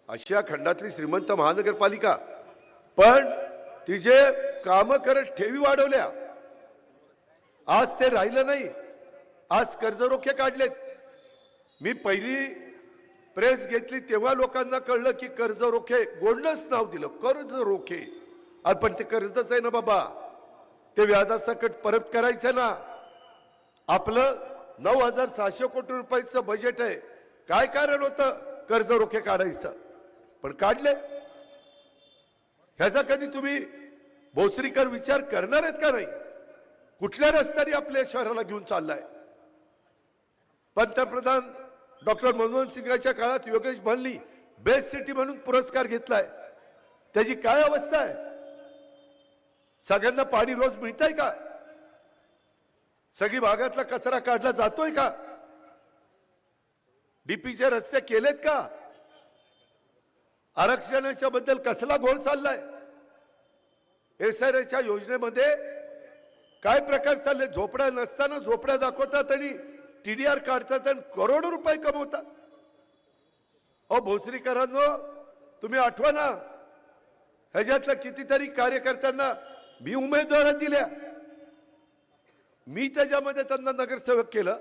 आशिया खंडातली श्रीमंत महानगरपालिका, पण तिचे काम करत ठेवी वाढवल्या. आज ते राहिलं नाही. आज कर्जरोखे काढलेत. मी पहिली प्रेस घेतली तेव्हा लोकांना कळलं की कर्जरोखे, गोल्डच नाव दिलं कर्जरोखे. अरे पण ते कर्जच आहे ना बाबा, ते व्याजासकट परत करायचं ना. आपलं 9,600 कोटी रुपयाचं बजेट आहे. काय कारण होतं कर्जरोखे काढायचं? पण काढले. ह्याचा कधी तुम्ही भोसरीकर विचार करणार आहेत का नाही? कुठल्या रस्त्याने आपल्या शहराला घेऊन चाललाय? पंतप्रधान डॉक्टर मनमोहन सिंगांच्या काळात योगेश भालनी बेस्ट सिटी म्हणून पुरस्कार घेतलाय. त्याची काय अवस्था आहे? सगळ्यांना पाणी रोज मिळतंय का? सगळी भागातला कचरा काढला जातोय का? डीपीचे रस्ते केलेत का? आरक्षणाच्या बद्दल कसला घोळ चाललाय? एसआरएच्या योजनेमध्ये काय प्रकार चालले? झोपड्या नसताना झोपड्या दाखवतात आणि टीडीआर काढतात आणि करोडो रुपये कमवतात. अहो भोसरीकरांनो, तुम्ही आठवा ना, ह्याच्यातल्या कितीतरी कार्यकर्त्यांना मी उमेदवारी दिल्या. मी त्याच्यामध्ये त्यांना नगरसेवक केलं.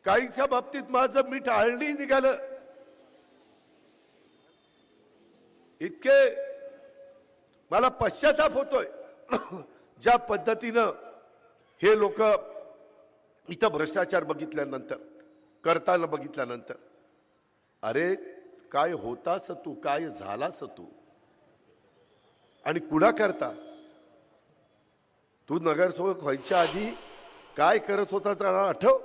काहींच्या बाबतीत माझं मीठ आळणी निघालं. इतके मला पश्चाताप होतोय ज्या पद्धतीनं हे लोक इथं भ्रष्टाचार बघितल्यानंतर, करताना बघितल्यानंतर. अरे काय होतास तू, काय झालास तू, आणि कुणा करता? तू नगरसेवक व्हायच्या आधी काय करत होता त्याला आठव?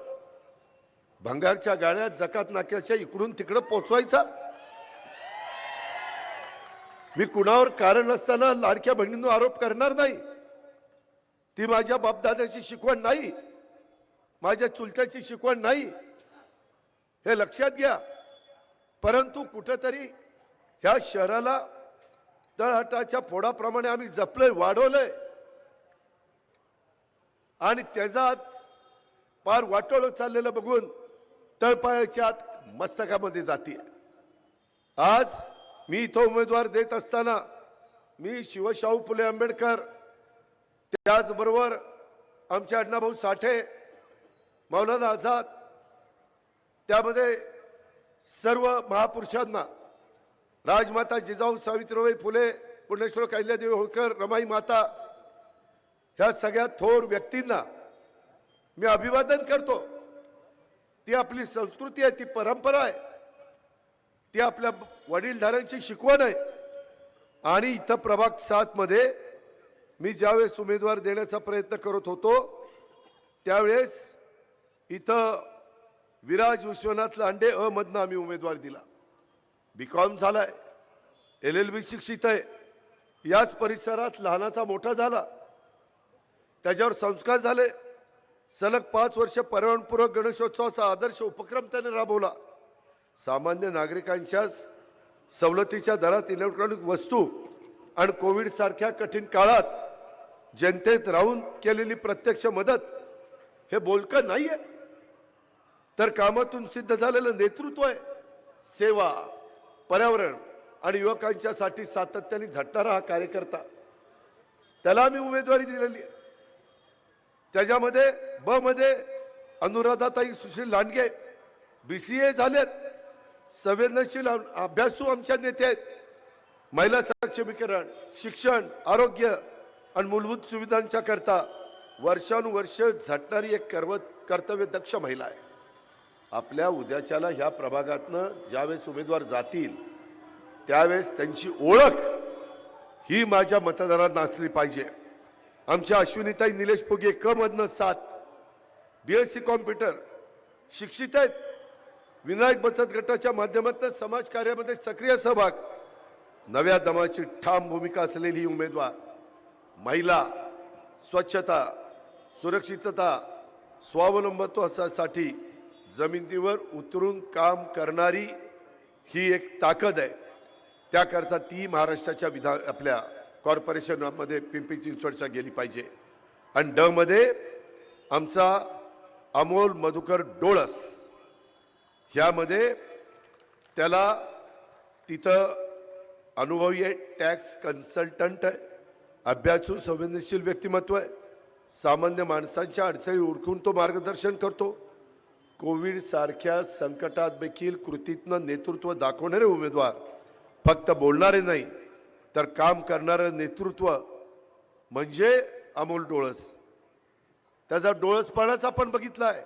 भंगारच्या गाड्या जकात नाक्याच्या इकडून तिकडं पोचवायचा. मी कुणावर कारण नसताना लाडक्या बहिणींवर आरोप करणार नाही. ती माझ्या बापदादाची शिकवण नाही, माझ्या चुलत्याची शिकवण नाही, हे लक्षात घ्या. परंतु कुठेतरी ह्या शहराला तळहाटाच्या फोडाप्रमाणे आम्ही जपलंय, वाढवलंय, आणि त्याचा पार वाटोळं चाललेलं बघून तळपायाच्या आत मस्तकामध्ये जाते. आज मी इथं उमेदवार देत असताना मी शिवशाहू फुले आंबेडकर, त्याचबरोबर आमचे अण्णाभाऊ साठे, मौलाना आझाद, त्यामध्ये सर्व महापुरुषांना, राजमाता जिजाऊ सावित्रीबाई फुले, पुण्यश्लोक अहिल्यादेवी होळकर, रमाई माता, ह्या सगळ्या थोर व्यक्तींना मी अभिवादन करतो. ती आपली संस्कृती आहे, ती परंपरा आहे, ती आपल्या वडीलधाऱ्यांची शिकवण आहे. आणि इथं प्रभाग 7 मध्ये मी ज्यावेळेस उमेदवार देण्याचा प्रयत्न करत होतो त्यावेळेस इथं विराज विश्वनाथ लांडे मधनं आम्ही उमेदवार दिला. बीकॉम झालाय, LLB शिक्षित आहे, याच परिसरात लहानाचा मोठा झाला, त्याच्यावर संस्कार झाले. सलग 5 वर्ष पर्यावरणपूरक गणेशोत्सवाचा आदर्श उपक्रम त्याने राबवला. सामान्य नागरिकांच्या सवलतीच्या दरात इलेक्ट्रॉनिक वस्तू आणि कोविड सारख्या कठीण काळात जनतेत राहून केलेली प्रत्यक्ष मदत हे बोलकं नाहीये, तर कामातून सिद्ध झालेलं नेतृत्व आहे. सेवा, पर्यावरण आणि युवकांच्यासाठी सातत्याने झटणारा हा कार्यकर्ता, त्याला मी उमेदवारी दिलेली आहे. त्याच्यामध्ये ब मध्ये अनुराधाताई सुशील लांडगे BCA झालेत, संवेदनशील अभ्यासू आमच्या नेते आहेत. महिला सक्षमीकरण, शिक्षण, आरोग्य आणि मूलभूत सुविधांच्या करता वर्षानुवर्ष झटणारी एक कर्तव्यदक्ष महिला आहे. आपल्या उद्याच्याला ह्या प्रभागातनं ज्यावेळेस उमेदवार जातील त्यावेळेस त्यांची ओळख ही माझ्या मतदारांना असली पाहिजे. आमच्या अश्विनीताई निलेश फुगे क मधनं 7 BSc कॉम्प्युटर शिक्षित आहेत. विनायक बचत गटाच्या माध्यमातून समाज कार्यामध्ये सक्रिय सहभाग, नव्या दमाची ठाम भूमिका असलेली उमेदवार, महिला, स्वच्छता, सुरक्षितता, स्वावलंबत्वासाठी जमिनीवर उतरून काम करणारी ही एक ताकद आहे. त्याकरता ती महाराष्ट्राच्या आपल्या कॉर्पोरेशनमध्ये पिंपरी चिंचवडच्या गेली पाहिजे. आणि ड मध्ये आमचा अमोल मधुकर डोळस, ह्यामध्ये त्याला तिथं अनुभवी आहे, टॅक्स कन्सल्टंट आहे, अभ्यासू संवेदनशील व्यक्तिमत्व आहे, सामान्य माणसांच्या अडचणी ओळखून तो मार्गदर्शन करतो. कोविड सारख्या संकटात देखील कृतीतनं नेतृत्व दाखवणारे उमेदवार, फक्त बोलणारे नाही तर काम करणारं नेतृत्व म्हणजे अमोल डोळस. त्याचा डोळसपणाच आपण बघितला आहे,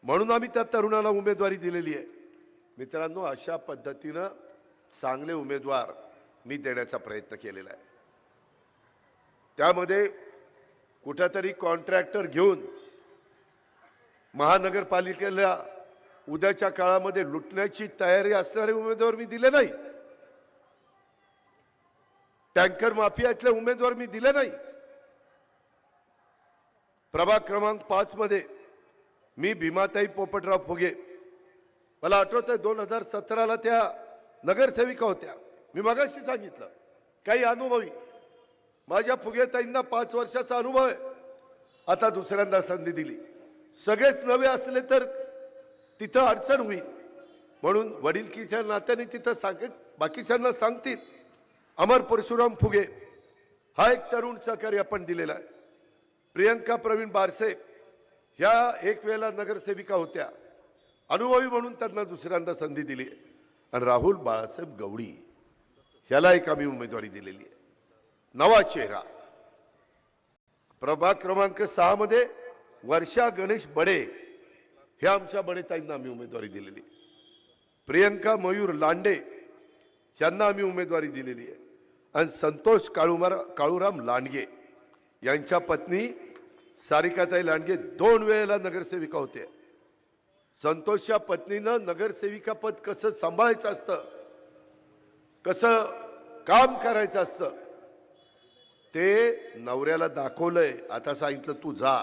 म्हणून आम्ही त्या तरुणाला उमेदवारी दिलेली आहे. मित्रांनो, अशा पद्धतीनं चांगले उमेदवार मी देण्याचा प्रयत्न केलेला आहे. त्यामध्ये कुठेतरी कॉन्ट्रॅक्टर घेऊन महानगरपालिकेला उद्याच्या काळामध्ये लुटण्याची तयारी असणारे उमेदवार मी दिले नाही. टँकर माफियातले उमेदवार मी दिले नाही. प्रभाग क्रमांक 5 मध्ये मी भीमाताई पोपटराव फुगे, मला आठवतंय 2017ला त्या नगरसेविका होत्या. मी मगाशी सांगितलं काही अनुभवी, माझ्या फुगेताईंना 5 वर्षाचा अनुभव आहे. आता दुसऱ्यांदा संधी दिली. सगळेच नवे असले तर तिथं अडचण होईल, म्हणून वडिलकीच्या नात्याने तिथं बाकीच्यांना सांगतील. अमर परशुराम फुगे हा एक तरुण सहकारी आपण दिलेला आहे. प्रियंका प्रवीण बारसे ह्या एक वेळेला नगरसेविका होत्या, अनुभवी म्हणून त्यांना दुसऱ्यांदा संधी दिली. आणि राहुल बाळासाहेब गवळी ह्याला एक आम्ही उमेदवारी दिलेली आहे. नवा चेहरा. प्रभाग क्रमांक 6 मध्ये वर्षा गणेश बडे हे आमच्या बडेताईंना आम्ही उमेदवारी दिलेली. प्रियंका मयूर लांडे यांना आम्ही उमेदवारी दिलेली आहे. आणि संतोष काळूराम लांडगे यांच्या पत्नी सारिकाताई लांडगे 2 वेळेला नगरसेविका होते. संतोषच्या पत्नीनं नगरसेविका पद कसं सांभाळायचं असतं, कसं काम करायचं असतं ते नवऱ्याला दाखवलंय. आता सांगितलं तू जा.